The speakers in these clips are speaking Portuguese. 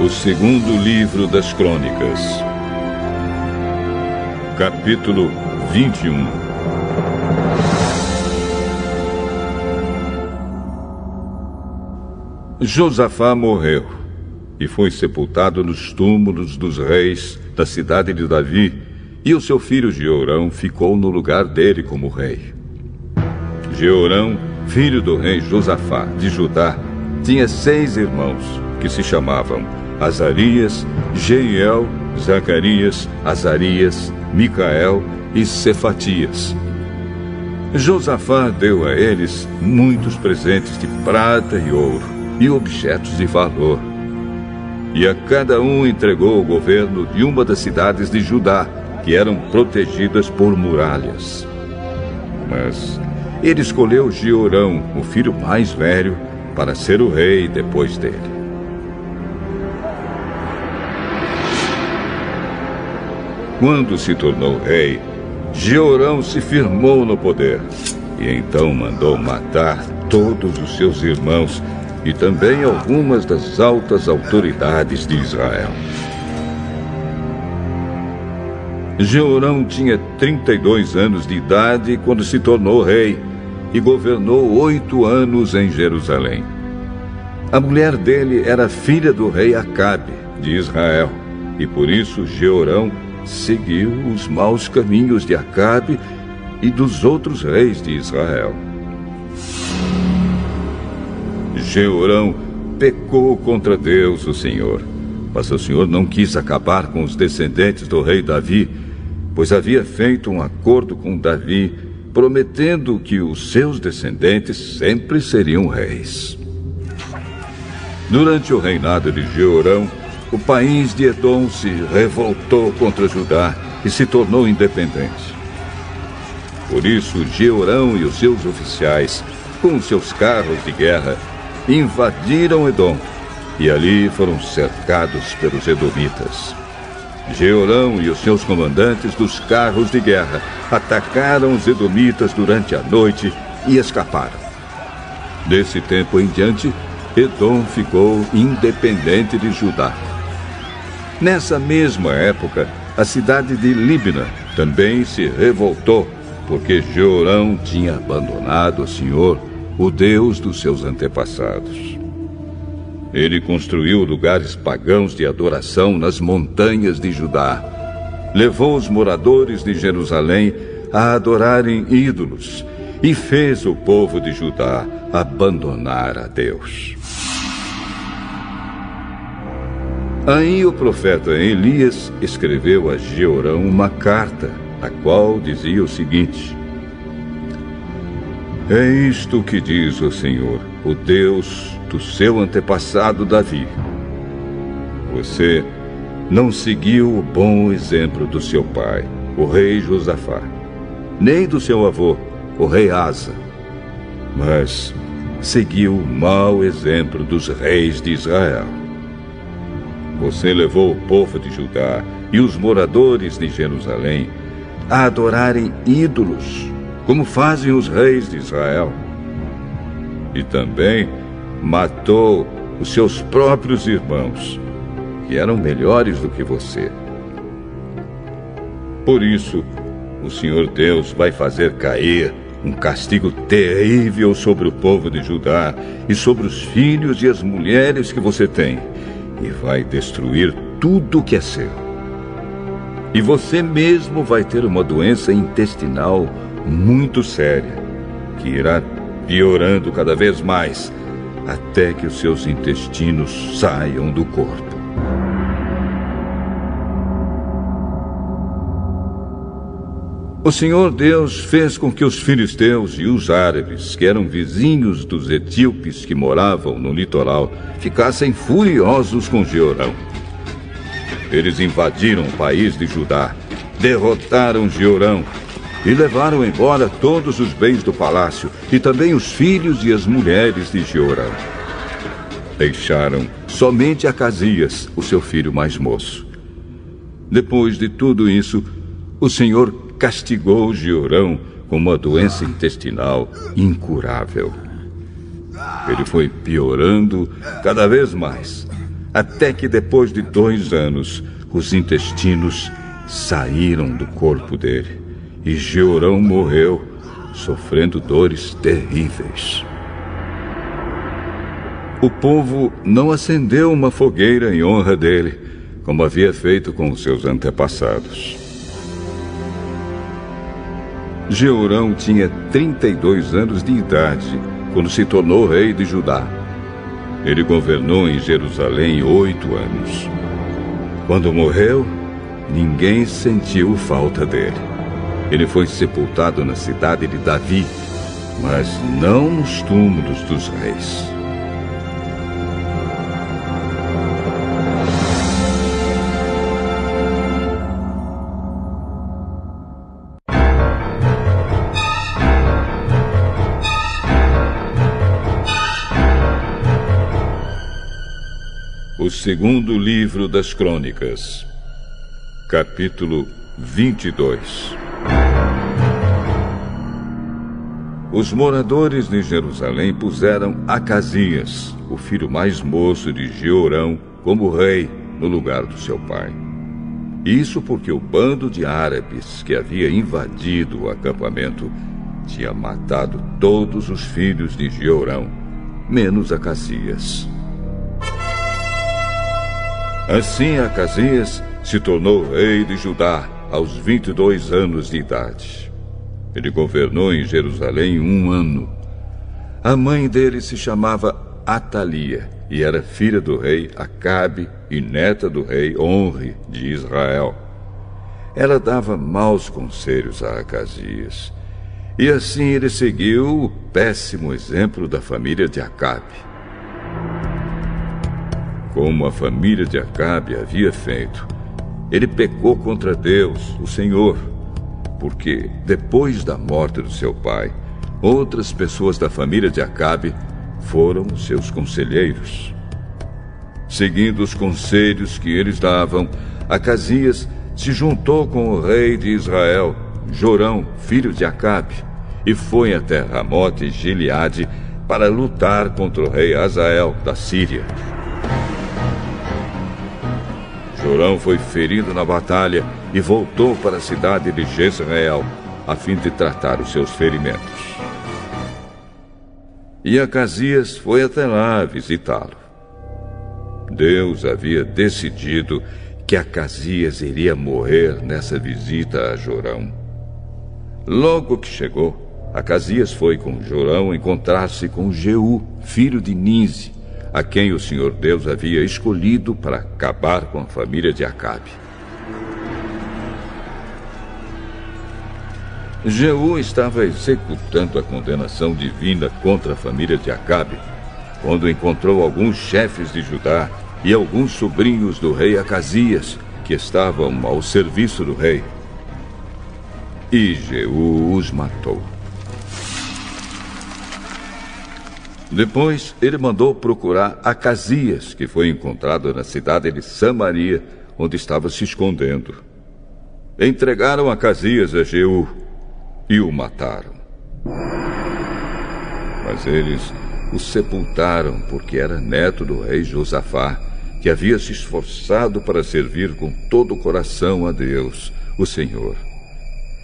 O segundo livro das Crônicas, capítulo 21. Josafá morreu e foi sepultado nos túmulos dos reis da cidade de Davi, e o seu filho Jeorão ficou no lugar dele como rei. Jeorão, filho do rei Josafá de Judá, tinha 6 irmãos, que se chamavam Azarias, Jeiel, Zacarias, Azarias, Micael e Cefatias. Josafá deu a eles muitos presentes de prata e ouro e objetos de valor. E a cada um entregou o governo de uma das cidades de Judá, que eram protegidas por muralhas. Mas ele escolheu Jeorão, o filho mais velho, para ser o rei depois dele. Quando se tornou rei, Jeorão se firmou no poder e então mandou matar todos os seus irmãos e também algumas das altas autoridades de Israel. Jeorão tinha 32 anos de idade quando se tornou rei e governou 8 anos em Jerusalém. A mulher dele era filha do rei Acabe, de Israel, e por isso Jeorão seguiu os maus caminhos de Acabe e dos outros reis de Israel. Jeorão pecou contra Deus, o Senhor, mas o Senhor não quis acabar com os descendentes do rei Davi, pois havia feito um acordo com Davi, prometendo que os seus descendentes sempre seriam reis. Durante o reinado de Jeorão, o país de Edom se revoltou contra Judá e se tornou independente. Por isso, Jeorão e os seus oficiais, com seus carros de guerra, invadiram Edom e ali foram cercados pelos edomitas. Jeorão e os seus comandantes dos carros de guerra atacaram os edomitas durante a noite e escaparam. Desse tempo em diante, Edom ficou independente de Judá. Nessa mesma época, a cidade de Líbna também se revoltou, porque Jeorão tinha abandonado o Senhor, o Deus dos seus antepassados. Ele construiu lugares pagãos de adoração nas montanhas de Judá. Levou os moradores de Jerusalém a adorarem ídolos e fez o povo de Judá abandonar a Deus. Aí o profeta Elias escreveu a Jeorão uma carta, a qual dizia o seguinte: É isto que diz o Senhor, o Deus do seu antepassado Davi. Você não seguiu o bom exemplo do seu pai, o rei Josafá, nem do seu avô, o rei Asa, mas seguiu o mau exemplo dos reis de Israel. Você levou o povo de Judá e os moradores de Jerusalém a adorarem ídolos, como fazem os reis de Israel. E também matou os seus próprios irmãos, que eram melhores do que você. Por isso, o Senhor Deus vai fazer cair um castigo terrível sobre o povo de Judá e sobre os filhos e as mulheres que você tem, e vai destruir tudo que é seu. E você mesmo vai ter uma doença intestinal muito séria, que irá piorando cada vez mais, até que os seus intestinos saiam do corpo. O Senhor Deus fez com que os filisteus e os árabes, que eram vizinhos dos etíopes que moravam no litoral, ficassem furiosos com Jeorão. Eles invadiram o país de Judá, derrotaram Jeorão e levaram embora todos os bens do palácio e também os filhos e as mulheres de Jeorão. Deixaram somente Acasias, o seu filho mais moço. Depois de tudo isso, o Senhor castigou Jeorão com uma doença intestinal incurável. Ele foi piorando cada vez mais, até que depois de 2 anos, os intestinos saíram do corpo dele e Jeorão morreu, sofrendo dores terríveis. O povo não acendeu uma fogueira em honra dele, como havia feito com os seus antepassados. Jeorão tinha 32 anos de idade quando se tornou rei de Judá. Ele governou em Jerusalém 8 anos. Quando morreu, ninguém sentiu falta dele. Ele foi sepultado na cidade de Davi, mas não nos túmulos dos reis. O segundo livro das Crônicas, capítulo 22. Os moradores de Jerusalém puseram Acasias, o filho mais moço de Jeorão, como rei no lugar do seu pai. Isso porque o bando de árabes que havia invadido o acampamento tinha matado todos os filhos de Jeorão, menos Acasias. Assim, Acasias se tornou rei de Judá aos 22 anos de idade. Ele governou em Jerusalém 1 ano. A mãe dele se chamava Atalia e era filha do rei Acabe e neta do rei Onri de Israel. Ela dava maus conselhos a Acasias, e assim ele seguiu o péssimo exemplo da família de Acabe. Como a família de Acabe havia feito, ele pecou contra Deus, o Senhor, porque depois da morte do seu pai, outras pessoas da família de Acabe foram seus conselheiros. Seguindo os conselhos que eles davam, Acasias se juntou com o rei de Israel, Jorão, filho de Acabe, e foi até Ramote e Gileade para lutar contra o rei Hazael da Síria. Jorão foi ferido na batalha e voltou para a cidade de Jezreel, a fim de tratar os seus ferimentos. E Acasias foi até lá visitá-lo. Deus havia decidido que Acasias iria morrer nessa visita a Jorão. Logo que chegou, Acasias foi com Jorão encontrar-se com Jeú, filho de Ninzi, a quem o Senhor Deus havia escolhido para acabar com a família de Acabe. Jeú estava executando a condenação divina contra a família de Acabe, quando encontrou alguns chefes de Judá e alguns sobrinhos do rei Acasias, que estavam ao serviço do rei. E Jeú os matou. Depois, ele mandou procurar Acasias, que foi encontrado na cidade de Samaria, onde estava se escondendo. Entregaram Acasias a Jeú e o mataram. Mas eles o sepultaram porque era neto do rei Josafá, que havia se esforçado para servir com todo o coração a Deus, o Senhor.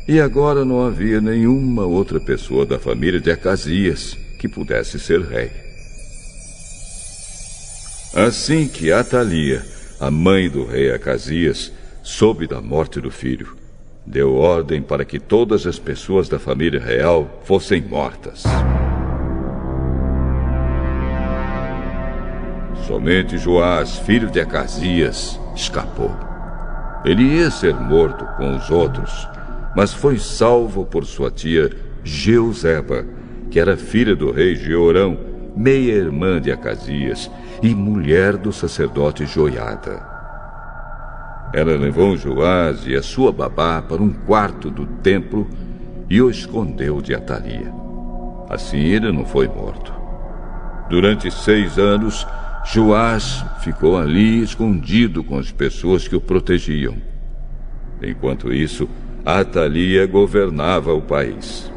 E agora não havia nenhuma outra pessoa da família de Acasias que pudesse ser rei. Assim que Atalia, a mãe do rei Acasias, soube da morte do filho, deu ordem para que todas as pessoas da família real fossem mortas. Somente Joás, filho de Acasias, escapou. Ele ia ser morto com os outros, mas foi salvo por sua tia Jeuzeba, que era filha do rei Jeorão, meia-irmã de Acasias e mulher do sacerdote Joiada. Ela levou Joás e a sua babá para um quarto do templo e o escondeu de Atalia. Assim ele não foi morto. Durante 6 anos, Joás ficou ali escondido com as pessoas que o protegiam. Enquanto isso, Atalia governava o país.